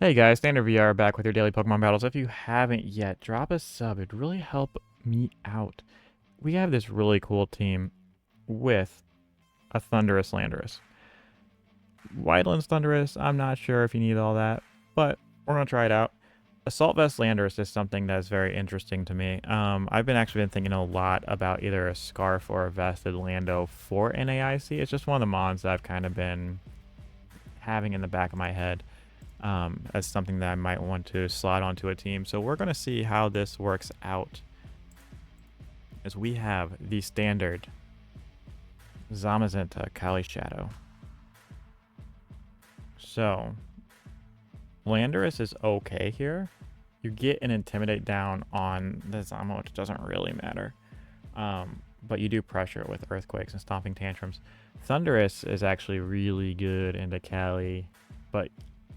Hey guys, StandardVR back with your daily Pokemon battles. If you haven't yet, drop a sub. It'd really help me out. We have this really cool team with a Thundurus Landorus. Wildlands Thundurus, I'm not sure if you need all that, but we're going to try it out. Assault Vest Landorus is something that's very interesting to me. I've actually been thinking a lot about either a Scarf or a Vested Lando for NAIC. It's just one of the mons that I've kind of been having in the back of my head. As something that I might want to slot onto a team. So we're going to see how this works out. As we have the standard Zamazenta Kali Shadow. So Landorus is okay here. You get an Intimidate down on the Zama, which doesn't really matter. But you do pressure with Earthquakes and Stomping Tantrums. Thundurus is actually really good into Kali, but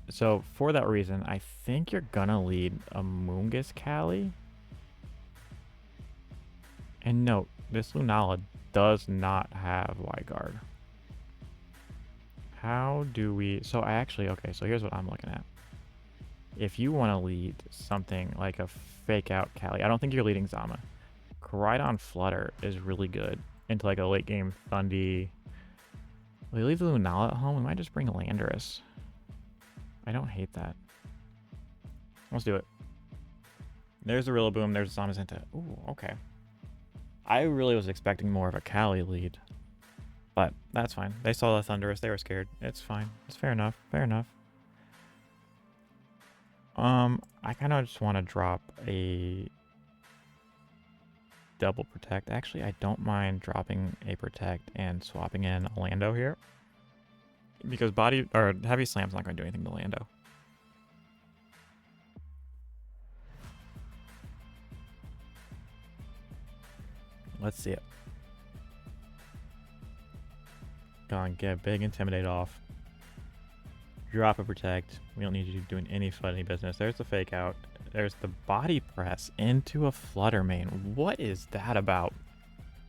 so for that reason, I think you're gonna lead a Moongus Kali. And note, this Lunala does not have Wyguard. How do we... So I actually... Okay, so here's what I'm looking at. If you want to lead something like a fake out Kali, I don't think you're leading Zama. Koraidon Flutter is really good into like a late game Thundy. We leave the Lunala at home. We might just bring Landorus. I don't hate that. Let's do it. There's the Rillaboom. There's the Zamazenta. Ooh, okay. I really was expecting more of a Kali lead. But that's fine. They saw the Thundurus. They were scared. It's fine. It's fair enough. Fair enough. I kind of just want to drop a double Protect. Actually, I don't mind dropping a Protect and swapping in a Lando here. Because body or heavy slam's not going to do anything to Lando. Let's see it. Go on, get a big Intimidate off. Drop a Protect. We don't need you doing any funny business. There's the fake out. There's the body press into a Flutter Mane. What is that about?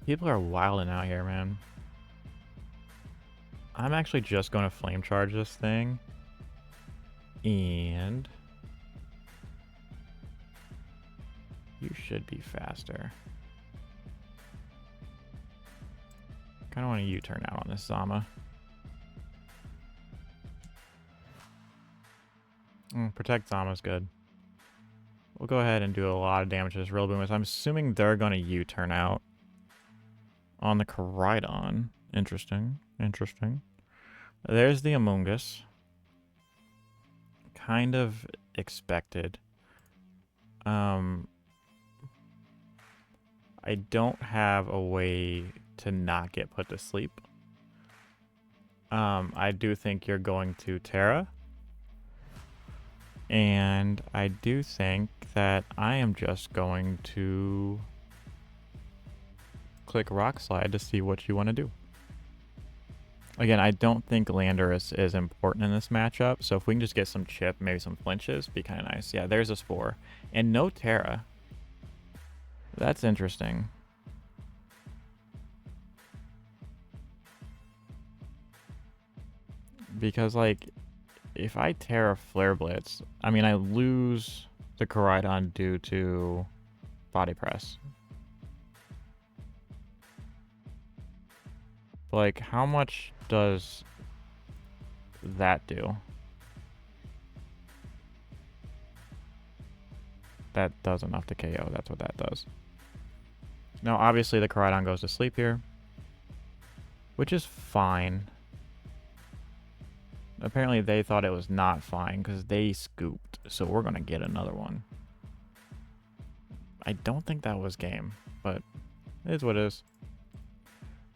People are wilding out here, man. I'm actually just going to Flame Charge this thing. And you should be faster. Kind of want a U-turn out on this Zama. Protect Zama's good. We'll go ahead and do a lot of damage to this Rillaboom. I'm assuming they're going to U-turn out on the Koraidon. Interesting. Interesting. There's the Amoonguss. Kind of expected. I don't have a way to not get put to sleep. I do think you're going to Terra. And I do think that I am just going to click Rock Slide to see what you want to do. Again, I don't think Landorus is important in this matchup, so if we can just get some chip, maybe some flinches, be kind of nice. Yeah, there's a Spore. And no Terra. That's interesting. Because, like, if I Terra Flare Blitz, I mean, I lose the Koraidon due to Body Press. But, like, how much does that do? That does enough to KO. That's what that does. Now, obviously, the Koraidon goes to sleep here, which is fine. Apparently, they thought it was not fine because they scooped, so we're going to get another one. I don't think that was game, but it is what it is.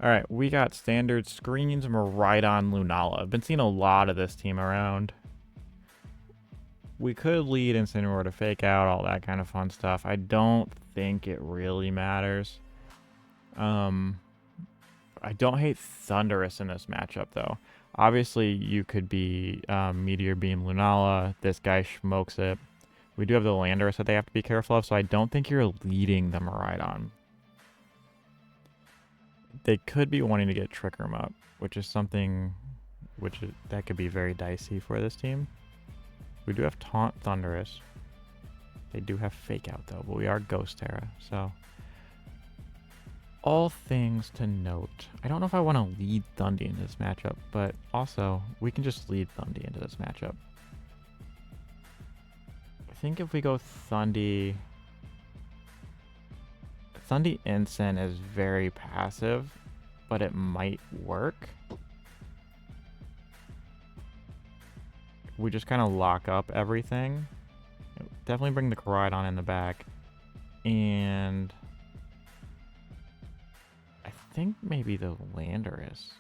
Alright, we got standard screens, Miraidon, Lunala. I've been seeing a lot of this team around. We could lead Incineroar to fake out, all that kind of fun stuff. I don't think it really matters. I don't hate Thundurus in this matchup, though. Obviously, you could be Meteor Beam Lunala. This guy smokes it. We do have the Landorus that they have to be careful of, so I don't think you're leading the Miraidon. They could be wanting to get Trick Room up, which is something that could be very dicey for this team. We do have Taunt Thundurus. They do have Fake Out though, but we are Ghost Terra, so all things to note. I don't know if I want to lead Thundy into this matchup, but also we can just lead Thundy into this matchup. I think if we go Thundy Ensign is very passive, but it might work. We just kind of lock up everything. Definitely bring the Koraidon in the back. And I think maybe the Landorus.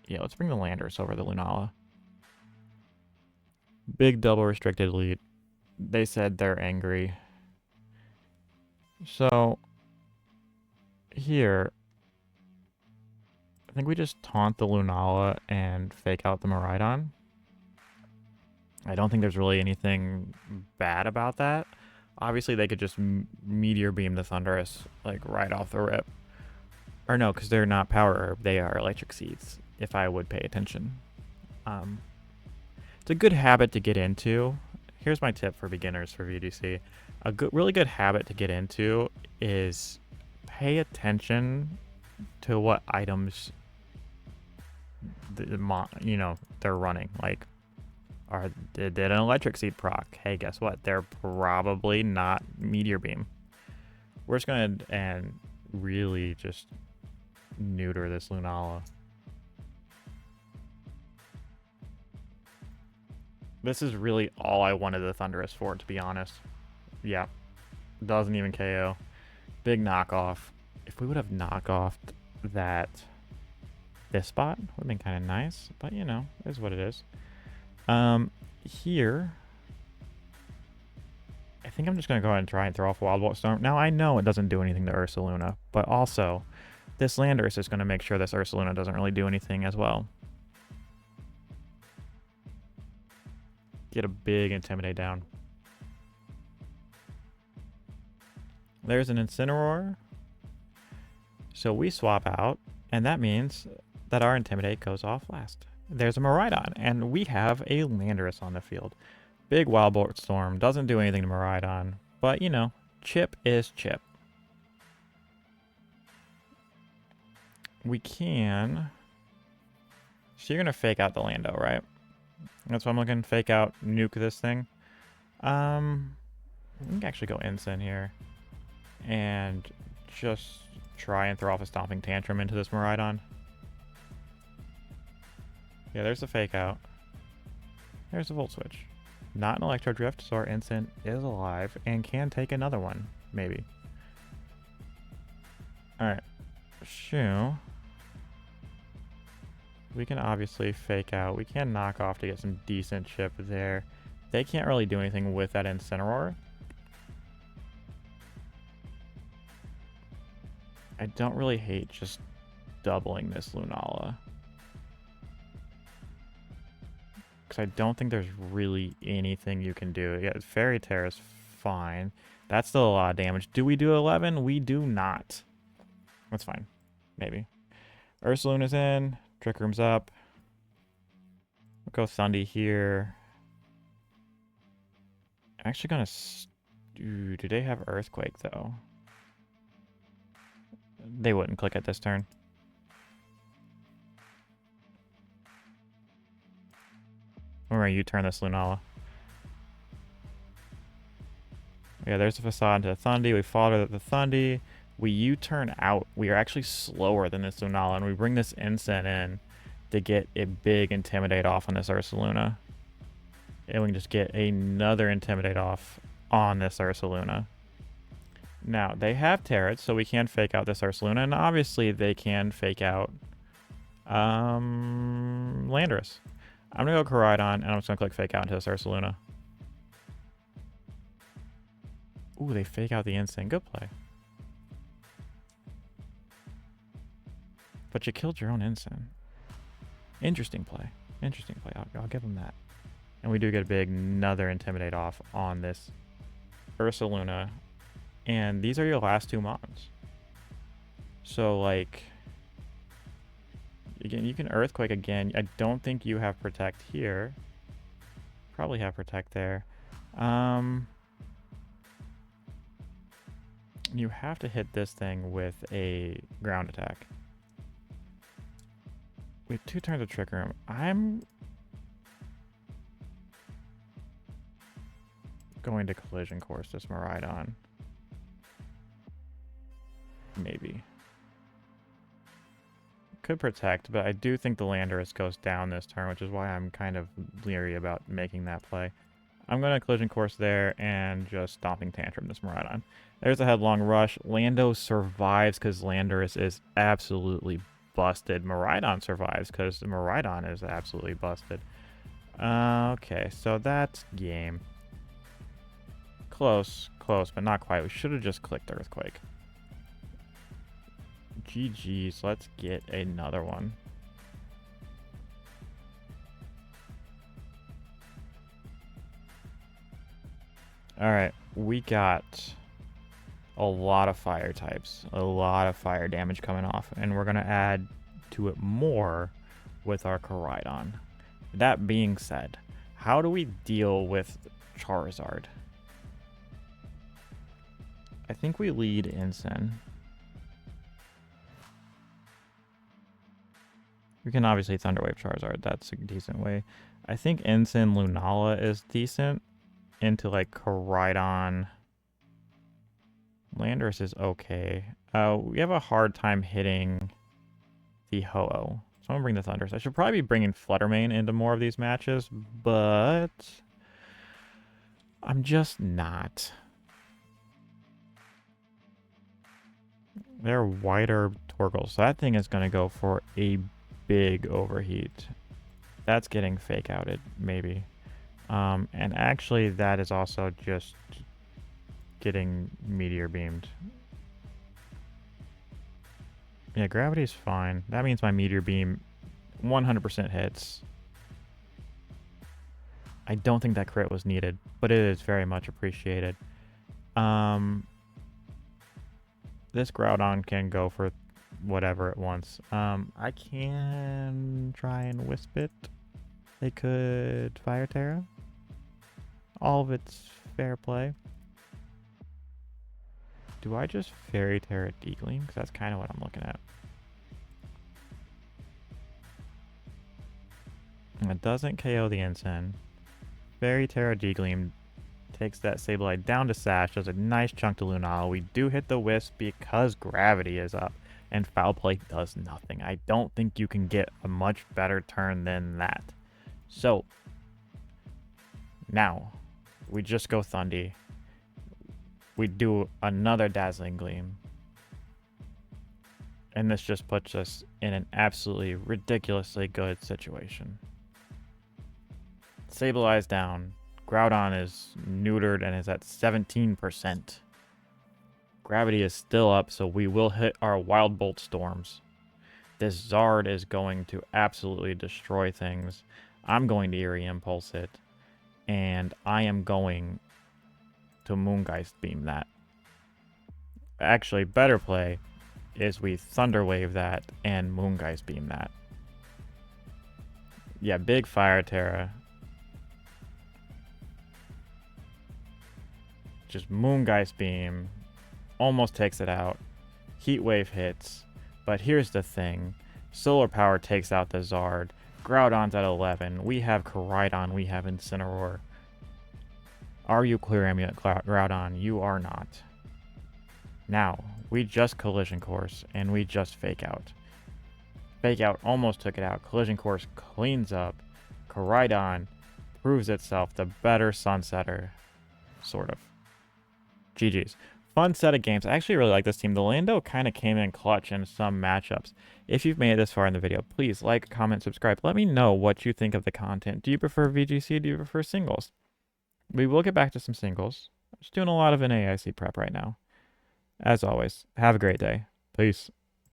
Yeah, let's bring the Landorus over the Lunala. Big double restricted lead. They said they're angry. So here, I think we just taunt the Lunala and fake out the Miraidon. I don't think there's really anything bad about that. Obviously, they could just Meteor Beam the Thundurus, like, right off the rip. Or no, because they're not Power Herb, they are Electric Seeds, if I would pay attention. It's a good habit to get into. Here's my tip for beginners for VGC. A really good habit to get into is pay attention to what items they're running. Like, did an Electric Seed proc? Hey, guess what? They're probably not Meteor Beam. We're just gonna and really just neuter this Lunala. This is really all I wanted the Thundurus for, to be honest. Yeah, doesn't even KO. Big knockoff. If we would have knockoffed this spot, would have been kind of nice, but you know, it is what it is. Here, I think I'm just going to go ahead and try and throw off Wild Bolt Storm. Now, I know it doesn't do anything to Ursaluna, but also, this Landorus is going to make sure this Ursaluna doesn't really do anything as well. Get a big Intimidate down. There's an Incineroar. So we swap out, and that means that our Intimidate goes off last. There's a Miraidon, and we have a Landorus on the field. Big Wild Bolt Storm, doesn't do anything to Miraidon, but you know, chip is chip. We can... So you're going to fake out the Lando, right? That's what I'm looking. Fake out, nuke this thing. We can actually go Ensign here. And just try and throw off a Stomping Tantrum into this Miraidon. Yeah, there's the fake out. There's the Volt Switch. Not an Electro Drift, so our Ensign is alive and can take another one, maybe. Alright. Shoo. We can obviously fake out. We can knock off to get some decent chip there. They can't really do anything with that Incineroar. I don't really hate just doubling this Lunala. Because I don't think there's really anything you can do. Yeah, Fairy Tear is fine. That's still a lot of damage. Do we do 11? We do not. That's fine. Maybe. Ursaluna's in. Trick Room's up. We'll go Thundy here. I'm actually gonna... do they have Earthquake, though? They wouldn't click it this turn. We're gonna U-turn this Lunala. Yeah, there's the Facade into Thundy. We follow the Thundy. We U-turn out. We are actually slower than this Lunala, and we bring this Ensign in to get a big Intimidate off on this Ursaluna. And we can just get another Intimidate off on this Ursaluna. Now, they have Turrets, so we can fake out this Ursaluna, and obviously they can fake out Landorus. I'm going to go Koraidon, and I'm just going to click fake out into this Ursaluna. Ooh, they fake out the Ensign. Good play. But you killed your own Ensign. Interesting play. Interesting play. I'll give them that. And we do get a big another Intimidate off on this Ursaluna. And these are your last two mons. So, like, Again, you can Earthquake again. I don't think you have Protect here. Probably have Protect there. You have to hit this thing with a ground attack. We have 2 turns of Trick Room. I'm going to Collision Course this Miraidon. Maybe. Could Protect, but I do think the Landorus goes down this turn, which is why I'm kind of leery about making that play. I'm going to Collision Course there and just Stomping Tantrum this Miraidon. There's a Headlong Rush. Lando survives because Landorus is absolutely busted. Miraidon survives because the Miraidon is absolutely busted. Okay, so that's game. Close, but not quite. We should have just clicked Earthquake. GG's, let's get another one. Alright, we got a lot of fire types, a lot of fire damage coming off, and we're going to add to it more with our Koraidon. That being said, how do we deal with Charizard? I think we lead Ensign. We can obviously Thunderwave Charizard. That's a decent way. I think Ensign Lunala is decent. Into like Koraidon. Landorus is okay. We have a hard time hitting the Ho-Oh. So I'm going to bring the Thundurus. I should probably be bringing Fluttermane into more of these matches, but I'm just not. They're White Herb Torkoal. So that thing is going to go for a big overheat. That's getting fake outed, maybe. And actually that is also just getting Meteor Beamed. Yeah, Gravity's fine. That means my Meteor Beam 100% hits. I don't think that crit was needed, but it is very much appreciated. This Groudon can go for whatever it wants. I can try and Wisp it. They could Fire Terra. All of it's fair play. Do I just Fairy Terra Deagleam? Because that's kind of what I'm looking at. And it doesn't KO the Ensign. Fairy Terra Deagleam takes that Sableye down to Sash, does a nice chunk to Lunala. We do hit the Wisp because Gravity is up, and Foul Play does nothing. I don't think you can get a much better turn than that. So, now, we just go Thundy. We do another Dazzling Gleam. And this just puts us in an absolutely ridiculously good situation. Sableye's down. Groudon is neutered and is at 17%. Gravity is still up, so we will hit our Wild Bolt Storms. This Zard is going to absolutely destroy things. I'm going to Eerie Impulse it. And I am going to Moongeist Beam that. Actually, better play is we Thunder Wave that and Moongeist Beam that. Yeah, big Fire Terra. Just Moongeist Beam. Almost takes it out. Heat Wave hits. But here's the thing. Solar Power takes out the Zard. Groudon's at 11. We have Koraidon. We have Incineroar. Are you Clear Amulet, Groudon? You are not. Now, we just Collision Course, and we just Fake Out. Fake Out almost took it out. Collision Course cleans up. Koraidon proves itself the better Sunsetter. Sort of. GG's. Fun set of games. I actually really like this team. The Lando kind of came in clutch in some matchups. If you've made it this far in the video, please like, comment, subscribe. Let me know what you think of the content. Do you prefer VGC? Do you prefer singles? We will get back to some singles. I'm just doing a lot of NAIC prep right now. As always, have a great day. Peace.